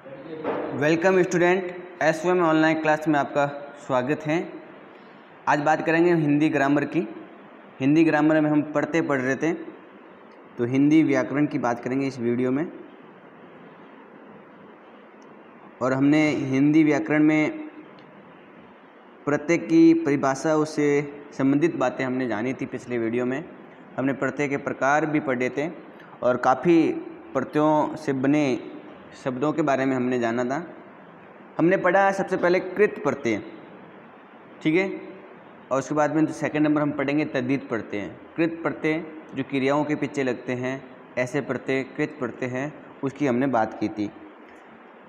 Welcome student, SOM online class में आपका स्वागत है। आज बात करेंगे हिंदी ग्रामर की। हिंदी ग्रामर में हम पढ़ रहे थे, तो हिंदी व्याकरण की बात करेंगे इस वीडियो में। और हमने हिंदी व्याकरण में प्रत्यय की परिभाषा, उससे संबंधित बातें हमने जानी थी। पिछले वीडियो में हमने प्रत्यय के प्रकार भी पढ़े थे और काफ़ी प्रत्ययों से बने शब्दों के बारे में हमने जाना था। हमने पढ़ा सबसे पहले कृत प्रत्यय, ठीक है, और उसके बाद में सेकंड नंबर हम पढ़ेंगे तद्धित प्रत्यय। कृत प्रत्यय जो क्रियाओं के पीछे लगते हैं, ऐसे प्रत्यय कृत प्रत्यय हैं, उसकी हमने बात की थी।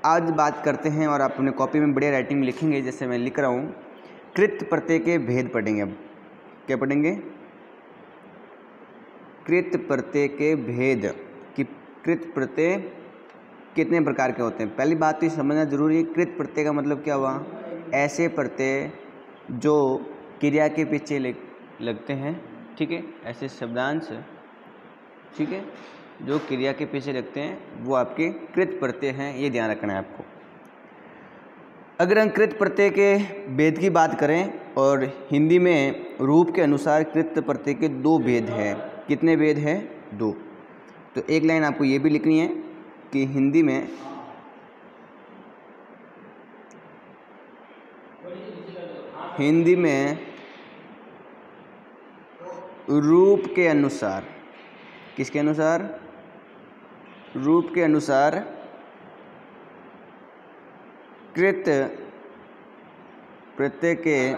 आज बात करते हैं, और आप अपने कॉपी में बढ़िया राइटिंग में लिखेंगे जैसे मैं लिख रहा हूँ। कृत प्रत्यय के भेद पढ़ेंगे। अब क्या पढ़ेंगे? कृत प्रत्यय के भेद कि कृत प्रत्यय कितने प्रकार के होते हैं। पहली बात तो ये समझना जरूरी है, कृत प्रत्यय का मतलब क्या हुआ? ऐसे प्रत्यय जो क्रिया के पीछे लगते हैं, ठीक है, ऐसे शब्दांश, ठीक है, जो क्रिया के पीछे लगते हैं वो आपके कृत प्रत्यय हैं। ये ध्यान रखना है आपको। अगर हम कृत प्रत्यय के भेद की बात करें, और हिंदी में रूप के अनुसार कृत प्रत्यय के दो भेद हैं। कितने भेद हैं? दो। तो एक लाइन आपको ये भी लिखनी है कि हिंदी में रूप के अनुसार, किसके अनुसार? रूप के अनुसार कृत प्रत्यय के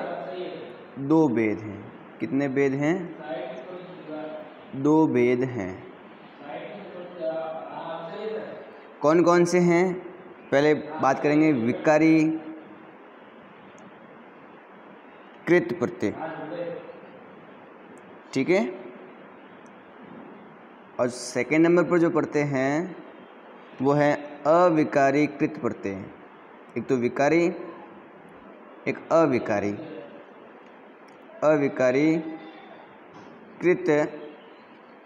दो भेद हैं। कितने भेद हैं? दो भेद हैं। कौन कौन से हैं? पहले बात करेंगे विकारी कृत प्रत्यय, ठीक है, और सेकेंड नंबर पर जो प्रत्यय हैं वो है अविकारी कृत प्रत्यय। एक तो विकारी, एक अविकारी। अविकारी कृत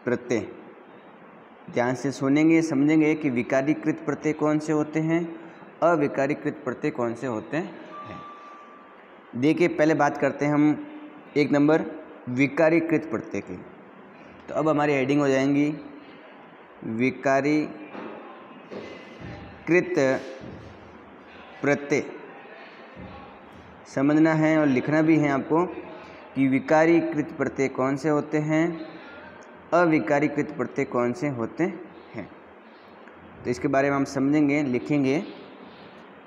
प्रत्यय। ध्यान से सुनेंगे, समझेंगे कि विकारी कृत प्रत्यय कौन से होते हैं, अविकारी कृत प्रत्यय कौन से होते हैं। देखिए, पहले बात करते हैं हम एक नंबर विकारी कृत प्रत्यय की। तो अब हमारी हेडिंग हो जाएंगी विकारी कृत प्रत्यय। समझना है और लिखना भी है आपको कि विकारी कृत प्रत्यय कौन से होते हैं, अविकारी कृत प्रत्यय कौन से होते हैं। तो इसके बारे में हम समझेंगे, लिखेंगे।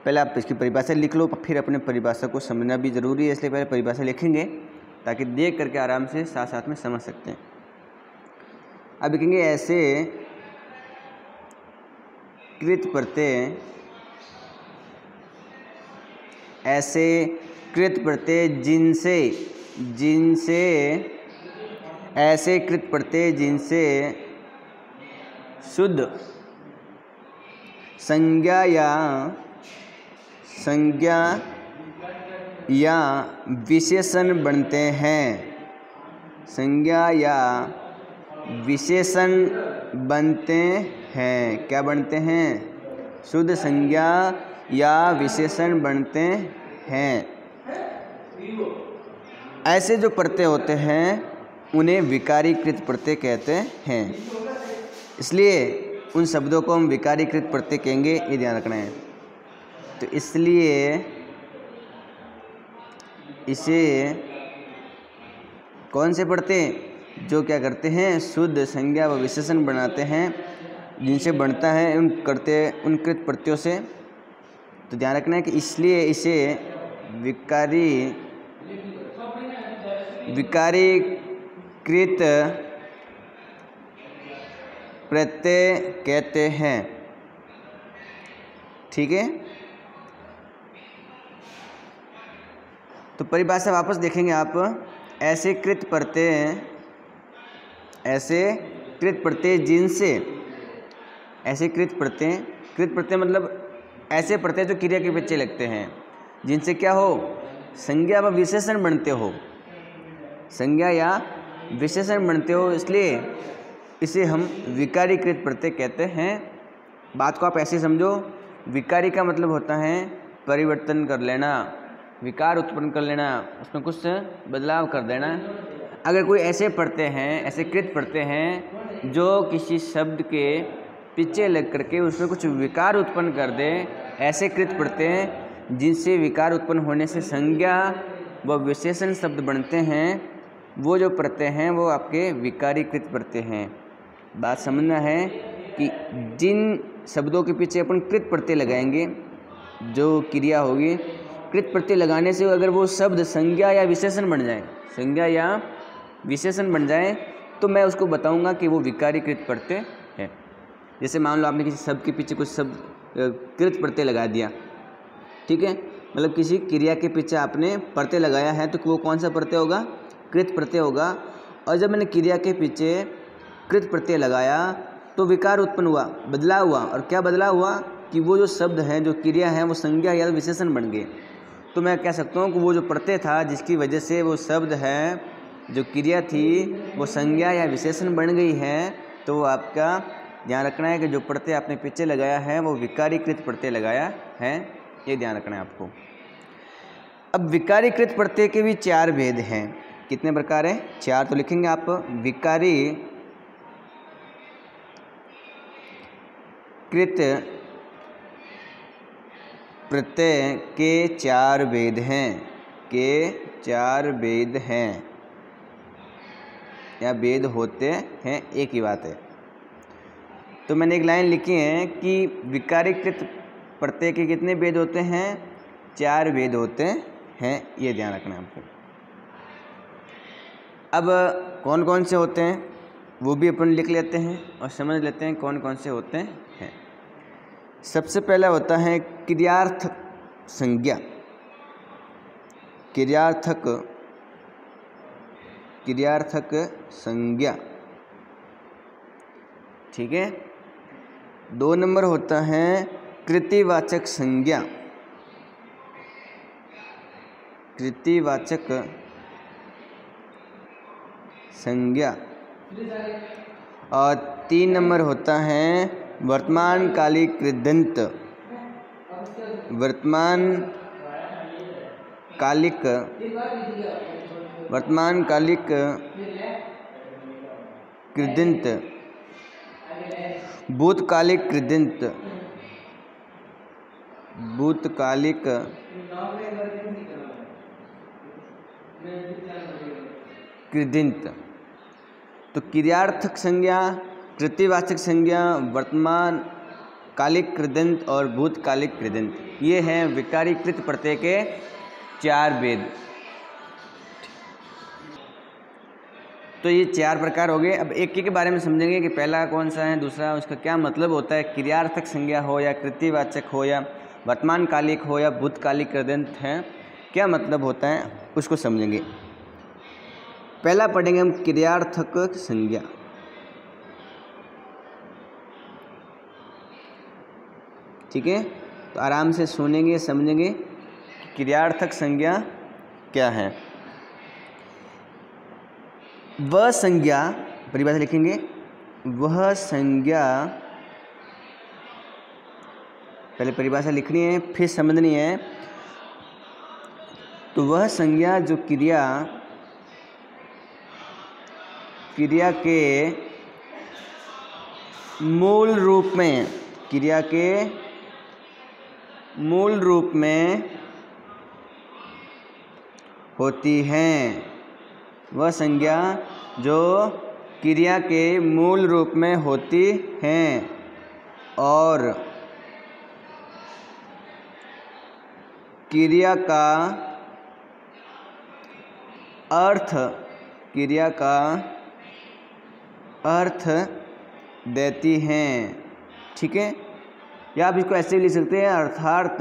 पहले आप इसकी परिभाषा लिख लो, फिर अपने परिभाषा को समझना भी ज़रूरी है, इसलिए पहले परिभाषा लिखेंगे ताकि देख करके आराम से साथ साथ में समझ सकते हैं। अब लिखेंगे ऐसे कृत प्रत्यय, ऐसे कृत प्रत्यय जिनसे ऐसे कृत प्रत्यय जिनसे शुद्ध संज्ञा या विशेषण बनते हैं। संज्ञा या विशेषण बनते हैं। क्या बनते हैं? शुद्ध संज्ञा या विशेषण बनते हैं। ऐसे जो प्रत्यय होते हैं उन्हें विकारी कृत प्रत्यय कहते हैं। इसलिए उन शब्दों को हम विकारी कृत प्रत्यय कहेंगे, ये ध्यान रखना है। तो इसलिए इसे कौन से प्रत्यय जो क्या करते हैं, शुद्ध संज्ञा व विशेषण बनाते हैं, जिनसे बनता है उन कृत प्रत्ययों से। तो ध्यान रखना है कि इसलिए इसे विकारी कृत प्रत्यय कहते हैं, ठीक है। तो परिभाषा वापस देखेंगे आप। ऐसे कृत प्रत्यय जिनसे, ऐसे कृत प्रत्यय मतलब ऐसे प्रत्यय जो क्रिया के पीछे लगते हैं, जिनसे क्या हो, संज्ञा व विशेषण बनते हो। संज्ञा या विशेषण बनते हो, इसलिए इसे हम विकारीकृत प्रत्यय कहते हैं। बात को आप ऐसे समझो विकारी का मतलब होता है परिवर्तन कर लेना, विकार उत्पन्न कर लेना, उसमें कुछ बदलाव कर देना। अगर कोई ऐसे प्रत्यय हैं, ऐसे कृत प्रत्यय हैं जो किसी शब्द के पीछे लग करके उसमें कुछ विकार उत्पन्न कर दे, ऐसे कृत प्रत्यय जिनसे विकार उत्पन्न होने से संज्ञा व विशेषण शब्द बनते हैं, वो जो प्रत्यय हैं वो आपके विकारी कृत प्रत्यय हैं। बात समझना है कि जिन शब्दों के पीछे अपन कृत प्रत्यय लगाएंगे, जो क्रिया होगी, कृत प्रत्यय लगाने से अगर वो शब्द संज्ञा या विशेषण बन जाए, संज्ञा या विशेषण बन जाए, तो मैं उसको बताऊंगा कि वो विकारी कृत प्रत्यय है। जैसे मान लो आपने किसी शब्द के पीछे कुछ शब्द कृत प्रत्यय लगा दिया, ठीक है, मतलब किसी क्रिया के पीछे आपने प्रत्यय लगाया है, तो वो कौन सा प्रत्यय होगा? कृत प्रत्यय होगा। और जब मैंने क्रिया के पीछे कृत प्रत्यय लगाया तो विकार उत्पन्न हुआ, बदलाव हुआ। और क्या बदलाव हुआ कि वो जो शब्द हैं, जो क्रिया है, वो संज्ञा या विशेषण बन गए। तो मैं कह सकता हूँ कि वो जो प्रत्यय था जिसकी वजह से वो शब्द है, जो क्रिया थी, वो संज्ञा या विशेषण बन गई है। तो वो आपका ध्यान रखना है कि जो प्रत्यय आपने पीछे लगाया है वो विकारीकृत प्रत्यय लगाया है, ये ध्यान रखना है आपको। अब विकारीकृत प्रत्यय के भी 4 भेद हैं। कितने प्रकार हैं? 4 तो लिखेंगे आप। विकारी कृत प्रत्यय के 4 भेद हैं, के 4 भेद हैं या भेद होते हैं, एक ही बात है। तो मैंने एक लाइन लिखी है कि विकारीकृत प्रत्यय के कितने भेद होते हैं? 4 भेद होते हैं, ये ध्यान रखना है आपको। अब कौन कौन से होते हैं वो भी अपन लिख लेते हैं और समझ लेते हैं कौन कौन से होते हैं। सबसे पहला होता है क्रियार्थक संज्ञा। क्रियार्थक संज्ञा, ठीक है। 2 नंबर होता है कृतिवाचक संज्ञा। कृतिवाचक संज्ञा। और 3 नंबर होता है वर्तमानकालिक कृदंत। वर्तमानकालिक कृदंत, भूतकालिक कृदंत, भूतकालिक कृदंत। तो क्रियार्थक संज्ञा, कृतिवाचक संज्ञा, वर्तमान कालिक कृदंत और भूतकालिक कृदंत, ये हैं विकारीकृत प्रत्यय के 4 भेद। तो ये 4 प्रकार हो गए। अब एक के बारे में समझेंगे कि पहला कौन सा है, दूसरा, उसका क्या मतलब होता है। क्रियार्थक संज्ञा हो या कृतिवाचक हो या वर्तमान कालिक हो या भूतकालिक कृदंत है, क्या मतलब होता है उसको समझेंगे। पहला पढ़ेंगे हम क्रियार्थक संज्ञा। ठीक है, तो आराम से सुनेंगे, समझेंगे क्रियार्थक संज्ञा क्या है। वह संज्ञा, परिभाषा लिखेंगे, वह संज्ञा, पहले परिभाषा लिखनी है फिर समझनी है। तो वह संज्ञा जो क्रिया के मूल रूप में, क्रिया के मूल रूप में होती हैं। वह संज्ञा जो क्रिया के मूल रूप में होती हैं और क्रिया का अर्थ देती हैं। ठीक है, या आप इसको ऐसे भी लिख सकते हैं, अर्थात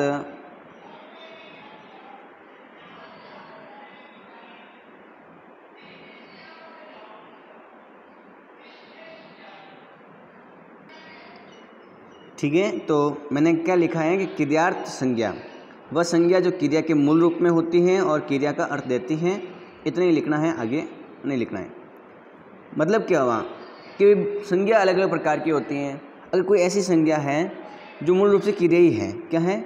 ठीक है। तो मैंने क्या लिखा है कि क्रियार्थ संज्ञा, वह संज्ञा जो क्रिया के मूल रूप में होती हैं और क्रिया का अर्थ देती हैं। इतना ही लिखना है, आगे नहीं लिखना है। मतलब क्या हुआ कि संज्ञा अलग अलग प्रकार की होती हैं। अगर कोई ऐसी संज्ञा है जो मूल रूप से क्रिया ही है। क्या है?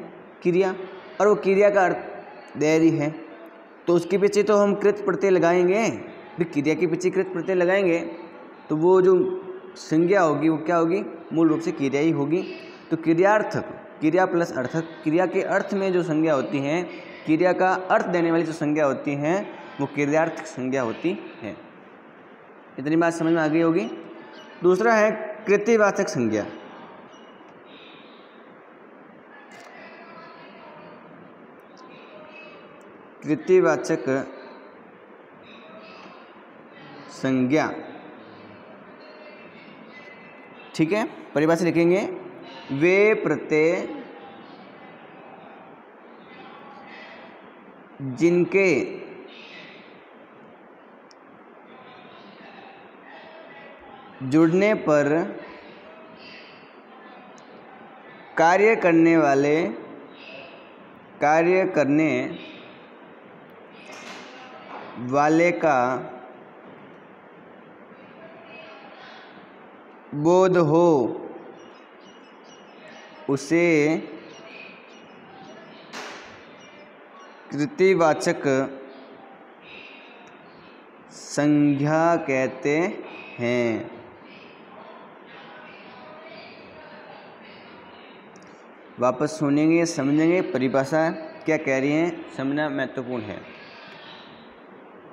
क्रिया। और वो क्रिया का अर्थ दैरी है, तो उसके पीछे तो हम कृत प्रत्यय लगाएंगे। फिर क्रिया के पीछे कृत प्रत्यय लगाएंगे तो वो जो संज्ञा होगी वो क्या होगी? मूल रूप से क्रिया ही होगी। तो क्रियार्थक, क्रिया प्लस अर्थक, क्रिया के अर्थ में जो संज्ञा होती हैं, क्रिया का अर्थ देने वाली जो संज्ञा होती हैं वो क्रियार्थक संज्ञा होती है। इतनी बात समझ में आ गई होगी। दूसरा है कृत्यवाचक संज्ञा। कृत्यवाचक संज्ञा, ठीक है, परिभाषा लिखेंगे। वे प्रत्यय जिनके जुड़ने पर कार्य करने वाले का बोध हो उसे कृत्यवाचक संज्ञा कहते हैं। वापस सुनेंगे, समझेंगे परिभाषा क्या कह रही है, समझना महत्वपूर्ण है।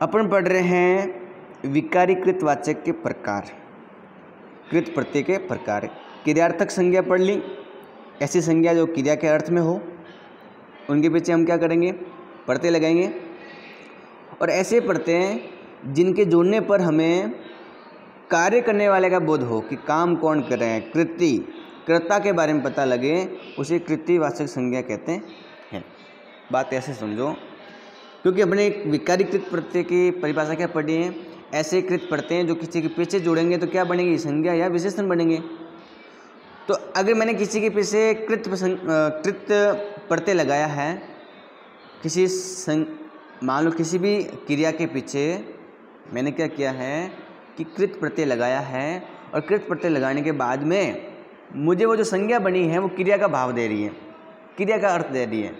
अपन पढ़ रहे हैं विकारीकृत वाचक के प्रकार, कृत प्रत्यय के प्रकार। क्रियार्थक संज्ञा पढ़ ली, ऐसी संज्ञा जो क्रिया के अर्थ में हो, उनके पीछे हम क्या करेंगे? प्रत्यय लगाएंगे। और ऐसे प्रत्यय जिनके जोड़ने पर हमें कार्य करने वाले का बोध हो कि काम कौन कर रहे हैं, कृति, कर्ता के बारे में पता लगे, उसे कृत्यवाचक संज्ञा कहते हैं। बात ऐसे समझो, क्योंकि अपने एक विकारीकृत प्रत्यय की परिभाषा क्या पढ़ी है? ऐसे कृत प्रत्यय जो किसी के पीछे जोड़ेंगे तो क्या बनेंगे? संज्ञा या विशेषण बनेंगे। तो अगर मैंने किसी के पीछे कृत प्रत्यय लगाया है, मान लो किसी भी क्रिया के पीछे मैंने क्या किया है कि कृत प्रत्यय लगाया है, और कृत प्रत्यय लगाने के बाद में मुझे वो जो संज्ञा बनी है वो क्रिया का भाव दे रही है, क्रिया का अर्थ दे रही है,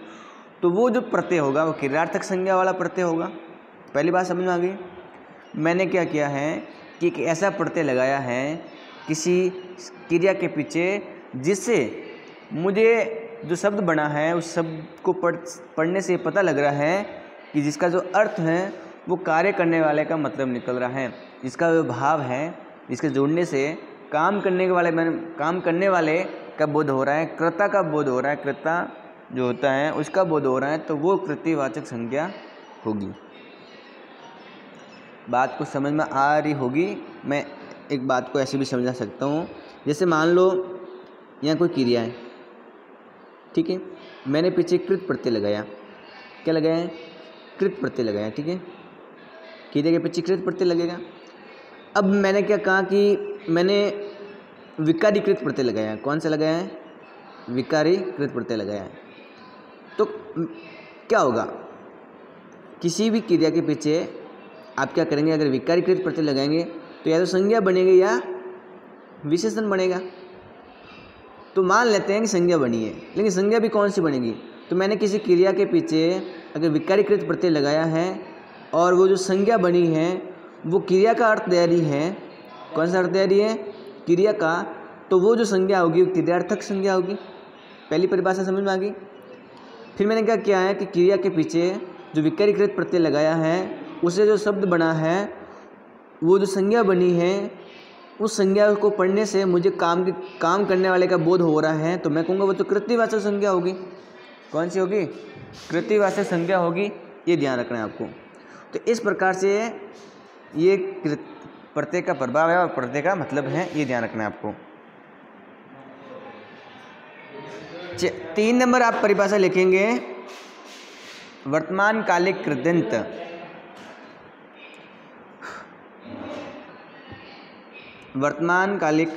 तो वो जो प्रत्यय होगा वो क्रियार्थक संज्ञा वाला प्रत्यय होगा। पहली बात समझ में आ गई। मैंने क्या किया है कि एक ऐसा प्रत्यय लगाया है किसी क्रिया के पीछे जिससे मुझे जो शब्द बना है उस शब्द को पढ़ने से पता लग रहा है कि जिसका जो अर्थ है वो कार्य करने वाले का मतलब निकल रहा है, जिसका जो भाव है, जिसके जोड़ने से काम करने वाले का बोध हो रहा है, कर्ता का बोध हो रहा है, कर्ता जो होता है उसका बोध हो रहा है, तो वो कृत्यवाचक संज्ञा होगी। बात को समझ में आ रही होगी। मैं एक बात को ऐसे भी समझा सकता हूँ, जैसे मान लो यहाँ कोई क्रिया है, ठीक है, मैंने पीछे कृत प्रत्यय लगाया। क्या लगाया है? कृत प्रत्यय लगाया, ठीक है, क्रिया के पीछे कृत प्रत्यय लगेगा। अब मैंने क्या कहा कि मैंने विकारीकृत प्रत्यय लगाया। कौन सा लगाया है? विकारीकृत प्रत्यय लगाया है। तो क्या होगा? किसी भी क्रिया के पीछे आप क्या करेंगे? अगर विकारीकृत प्रत्यय लगाएंगे तो या तो संज्ञा बनेगी या विशेषण बनेगा। तो मान लेते हैं कि संज्ञा बनी है, लेकिन संज्ञा भी कौन सी बनेगी? तो मैंने किसी क्रिया के पीछे अगर विकारीकृत प्रत्यय लगाया है और वो जो संज्ञा बनी है वो क्रिया का अर्थ दे रही है। कौन सा अर्थ दे रही है? क्रिया का। तो वो जो संज्ञा होगी वो क्रियार्थक संज्ञा होगी। पहली परिभाषा समझ में आ गई। फिर मैंने क्या किया है कि क्रिया के पीछे जो विकारीकृत प्रत्यय लगाया है उसे जो शब्द बना है, वो जो संज्ञा बनी है, उस संज्ञा को पढ़ने से मुझे काम करने वाले का बोध हो रहा है, तो मैं कहूँगा वो तो कृत्यवाचक संज्ञा होगी। कौन सी होगी? कृत्यवाचक संज्ञा होगी। ये ध्यान रखना है आपको। तो इस प्रकार से ये प्रत्यय का प्रभाव है और प्रत्यय का मतलब है, ये ध्यान रखना है आपको। 3 नंबर आप परिभाषा लिखेंगे वर्तमान कालिक कृदंत। वर्तमान कालिक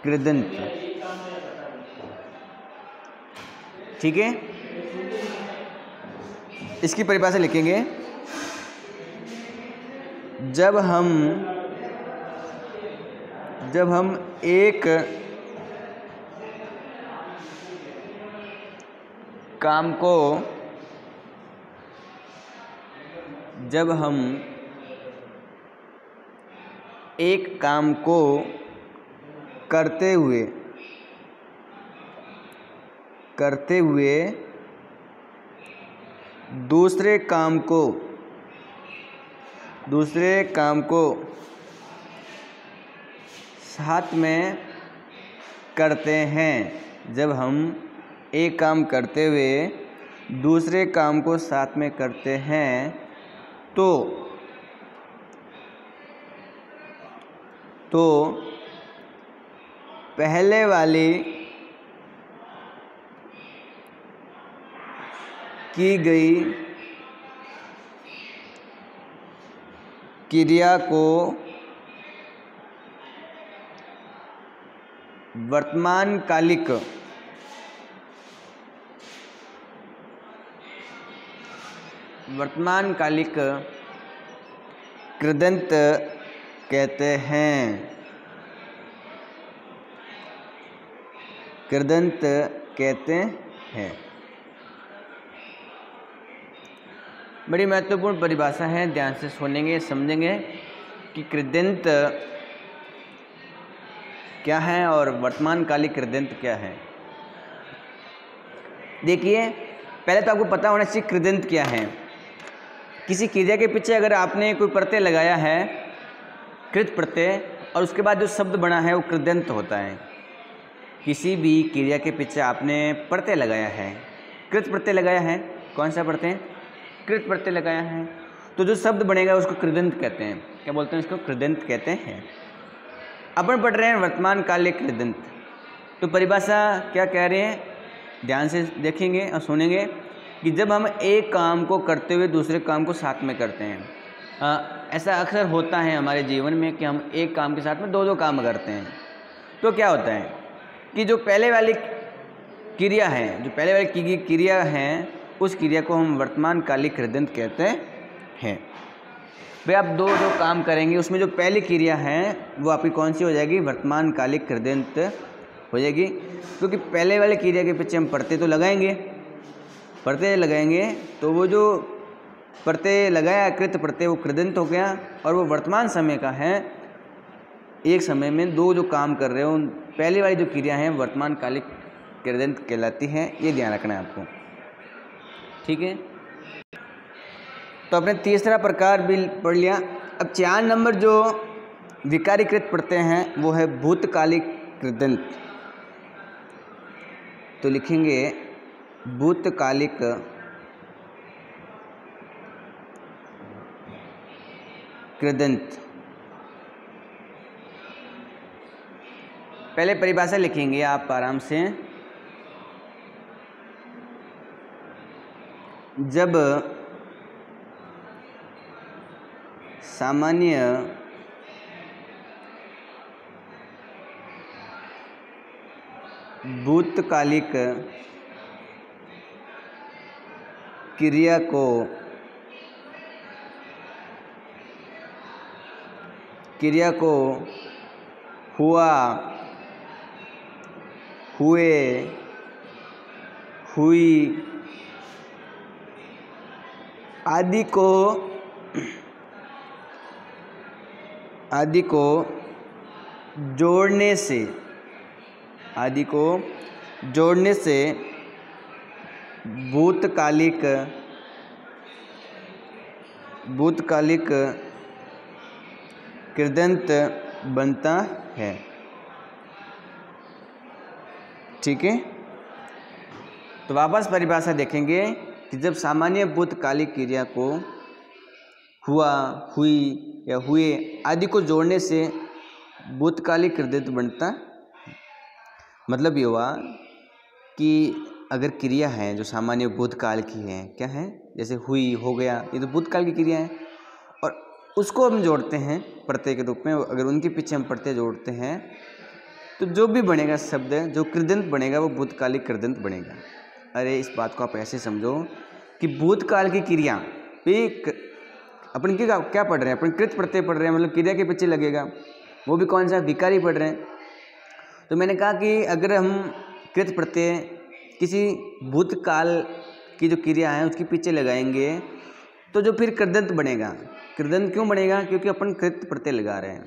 कृदंत, ठीक है। इसकी परिभाषा लिखेंगे जब हम एक काम को करते हुए दूसरे काम को साथ में करते हैं। जब हम एक काम करते हुए दूसरे काम को साथ में करते हैं तो पहले वाली की गई क्रिया को वर्तमानकालिक कृदंत कहते हैं। बड़ी महत्वपूर्ण परिभाषा है, ध्यान से सुनेंगे, समझेंगे कि कृदंत क्या है और वर्तमानकालिक कृदंत क्या है। देखिए, पहले तो आपको पता होना चाहिए कृदंत क्या है। किसी क्रिया के पीछे अगर आपने कोई प्रत्यय लगाया है, कृत प्रत्यय, और उसके बाद जो शब्द बना है वो कृदंत होता है। किसी भी क्रिया के पीछे आपने प्रत्यय लगाया है, कृत प्रत्यय लगाया है, कौन सा प्रत्यय? कृत प्रत्यय लगाया है, तो जो शब्द बनेगा उसको कृदंत कहते हैं। क्या बोलते हैं इसको? कृदंत कहते हैं। अपन पढ़ रहे हैं वर्तमानकालिक कृदंत। तो परिभाषा क्या कह रहे हैं, ध्यान से देखेंगे और सुनेंगे कि जब हम एक काम को करते हुए दूसरे काम को साथ में करते हैं। ऐसा अक्सर होता है हमारे जीवन में कि हम एक काम के साथ में दो काम करते हैं। तो क्या होता है कि जो पहले वाली क्रिया है, उस क्रिया को हम वर्तमानकालिक कृदंत कहते हैं। भाई आप दो काम करेंगे, उसमें जो पहली क्रिया है वो आपकी कौन सी हो जाएगी? वर्तमानकालिक कृदंत हो जाएगी, क्योंकि पहले वाले क्रिया के पीछे हम प्रत्यय तो लगाएंगे, तो वो जो प्रत्यय लगाया कृत प्रत्यय वो कृदंत हो गया, और वो वर्तमान समय का है। एक समय में दो जो काम कर रहे हो, पहली वाली जो क्रिया है वर्तमानकालिक कृदंत कहलाती है। ये ध्यान रखना है आपको, ठीक है। तो अपने तीसरा प्रकार भी पढ़ लिया। अब 4 नंबर जो विकारीकृत प्रत्यय हैं वो है भूतकालिक कृदंत। तो लिखेंगे भूतकालिक कृदंत। पहले परिभाषा लिखेंगे आप आराम से। जब सामान्य भूतकालिक क्रिया को हुआ, हुए, हुई आदि को जोड़ने से भूतकालिक कृदंत बनता है, ठीक है। तो वापस परिभाषा देखेंगे कि जब सामान्य भूतकालिक क्रिया को हुआ, हुई या हुए आदि को जोड़ने से भूतकालिक कृदंत बनता है। मतलब ये हुआ कि अगर क्रिया है जो सामान्य भूतकाल की है, क्या है, जैसे हुई, हो गया, ये तो भूतकाल की क्रिया है, और उसको हम जोड़ते हैं प्रत्यय के रूप में। अगर उनके पीछे हम प्रत्यय जोड़ते हैं तो जो भी बनेगा शब्द, जो कृदंत बनेगा वो भूतकालिक कृदंत बनेगा। अरे इस बात को आप ऐसे समझो कि भूतकाल की क्रिया भी अपन क्या पढ़ रहे हैं, अपन कृत प्रत्यय पढ़ रहे हैं, मतलब क्रिया के पीछे लगेगा, वो भी कौन सा, विकारी पढ़ रहे हैं। तो मैंने कहा कि अगर हम कृत प्रत्यय किसी भूतकाल की जो क्रिया है उसके पीछे लगाएंगे तो जो फिर कृदंत बनेगा। कृदंत क्यों बनेगा, क्योंकि अपन कृत प्रत्यय लगा रहे हैं।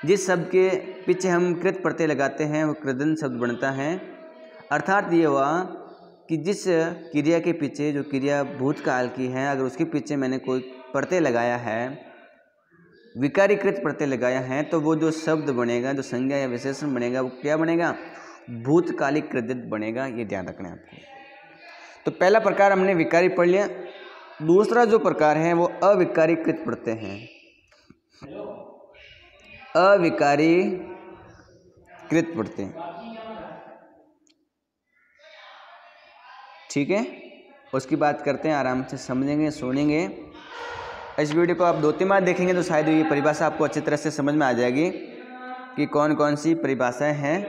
जिस शब्द के पीछे हम कृत प्रत्यय लगाते हैं वो कृदंत शब्द बनता है। अर्थात ये हुआ कि जिस क्रिया के पीछे, जो क्रिया भूतकाल की है, अगर उसके पीछे मैंने कोई प्रत्यय लगाया है, विकारीकृत प्रत्यय लगाया है, तो वो जो शब्द बनेगा, जो संज्ञा या विशेषण बनेगा, वो क्या बनेगा, भूतकालिक कृदित बनेगा। ये ध्यान रखना है आपको। तो पहला प्रकार हमने विकारी पढ़ लिया। दूसरा जो प्रकार है वो अविकारीकृत प्रत्यय है। अविकारीकृत प्रत्यय, ठीक है, उसकी बात करते हैं, आराम से समझेंगे, सुनेंगे। इस वीडियो को आप 2-3 बार देखेंगे तो शायद ये परिभाषा आपको अच्छी तरह से समझ में आ जाएगी कि कौन कौन सी परिभाषाएं हैं।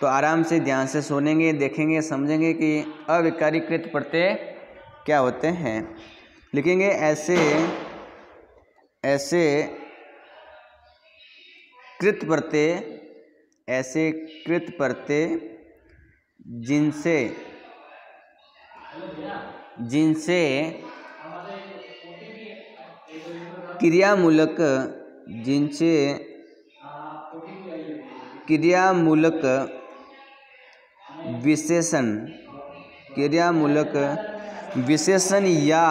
तो आराम से ध्यान से सुनेंगे, देखेंगे, समझेंगे कि अविकारीकृत प्रत्यय क्या होते हैं। लिखेंगे ऐसे कृत प्रत्यय जिनसे क्रियामूलक विशेषण या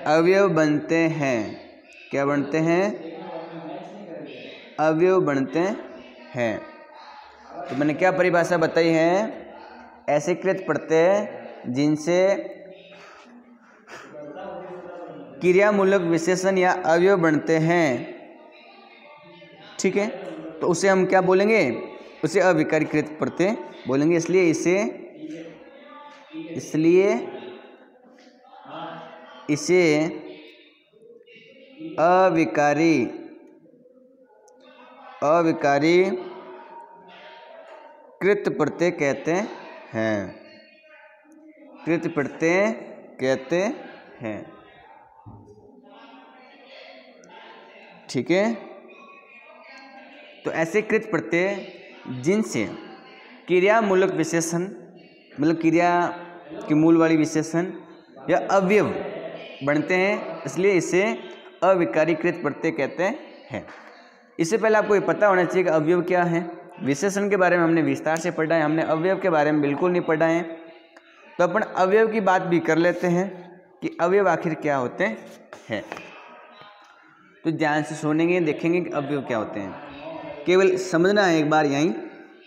अवयव बनते हैं। क्या बनते हैं, अवयव बनते हैं। तो मैंने क्या परिभाषा बताई है, ऐसे कृत प्रत्यय जिनसे क्रियामूलक विशेषण या अवयव बनते हैं, ठीक है, तो उसे हम क्या बोलेंगे, उसे अविकारीकृत प्रत्यय बोलेंगे। इसलिए इसे अविकारीकृत प्रत्यय कहते हैं। कृत प्रत्यय कहते हैं, ठीक है। तो ऐसे कृत प्रत्यय जिनसे क्रियामूलक विशेषण, मतलब क्रिया के मूल वाली विशेषण या अवयव बनते हैं, इसलिए इसे अविकारीकृत प्रत्यय कहते हैं। इससे पहले आपको ये पता होना चाहिए कि अवयव क्या है। विशेषण के बारे में हमने विस्तार से पढ़ा है, हमने अवयव के बारे में बिल्कुल नहीं पढ़ा है। तो अपन अवयव की बात भी कर लेते हैं कि अवयव आखिर क्या होते हैं। तो ध्यान से सुनेंगे, देखेंगे कि अवयव क्या होते हैं। केवल समझना है एक बार यहीं,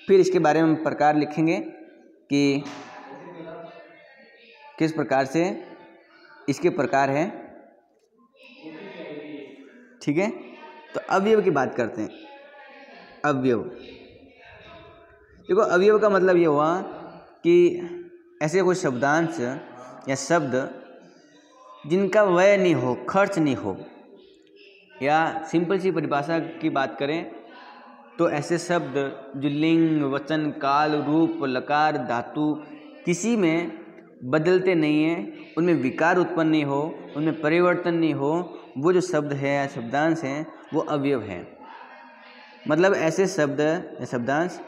फिर इसके बारे में प्रकार लिखेंगे कि किस प्रकार से इसके प्रकार है, ठीक है। तो अवयव की बात करते हैं। अवयव, देखो अवयव का मतलब ये हुआ कि ऐसे कोई शब्दांश या शब्द जिनका व्यय नहीं हो, खर्च नहीं हो, या सिंपल सी परिभाषा की बात करें तो ऐसे शब्द जो लिंग, वचन, काल, रूप, लकार, धातु किसी में बदलते नहीं हैं, उनमें विकार उत्पन्न नहीं हो, उनमें परिवर्तन नहीं हो, वो जो शब्द है या शब्दांश हैं वो अवयव हैं। मतलब ऐसे शब्द या शब्दांश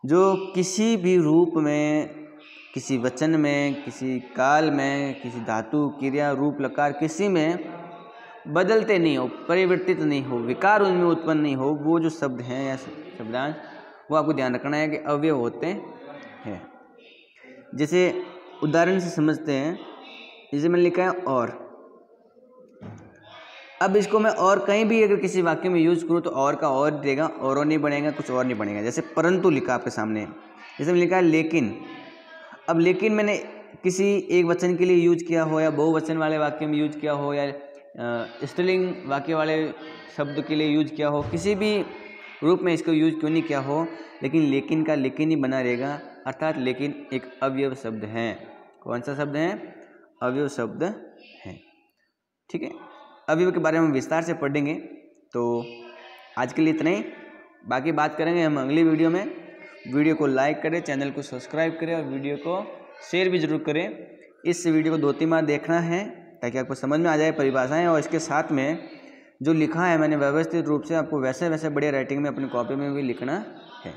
जो किसी भी रूप में, किसी वचन में, किसी काल में, किसी धातु, क्रिया, रूप, लकार किसी में बदलते नहीं हो, परिवर्तित नहीं हो, विकार उनमें उत्पन्न नहीं हो, वो जो शब्द हैं या शब्दांश, वो आपको ध्यान रखना है कि अवयव होते हैं। जैसे उदाहरण से समझते हैं, जैसे मैंने लिखा है और। अब इसको मैं और कहीं भी अगर किसी वाक्य में यूज करूँ तो और का और देगा, और नहीं बनेगा, कुछ और नहीं बनेगा। जैसे परंतु लिखा आपके सामने, जैसे मैंने लिखा है लेकिन। अब लेकिन मैंने किसी एक वचन के लिए यूज किया हो, या बहुवचन वाले वाक्य में यूज किया हो, या स्त्रीलिंग वाक्य वाले शब्द के लिए यूज किया हो, किसी भी रूप में इसको यूज क्यों नहीं किया हो, लेकिन लेकिन का लेकिन ही बना रहेगा। अर्थात लेकिन एक अवयव शब्द है। कौन सा शब्द है, अवयव शब्द है, ठीक है। अवयव के बारे में विस्तार से पढ़ेंगे। तो आज के लिए इतना ही, बाकी बात करेंगे हम अगली वीडियो में। वीडियो को लाइक करें, चैनल को सब्सक्राइब करें और वीडियो को शेयर भी जरूर करें। इस वीडियो को 2-3 बार देखना है ताकि आपको समझ में आ जाए परिभाषाएं, और इसके साथ में जो लिखा है मैंने व्यवस्थित रूप से आपको वैसे बढ़िया राइटिंग में अपनी कॉपी में भी लिखना है।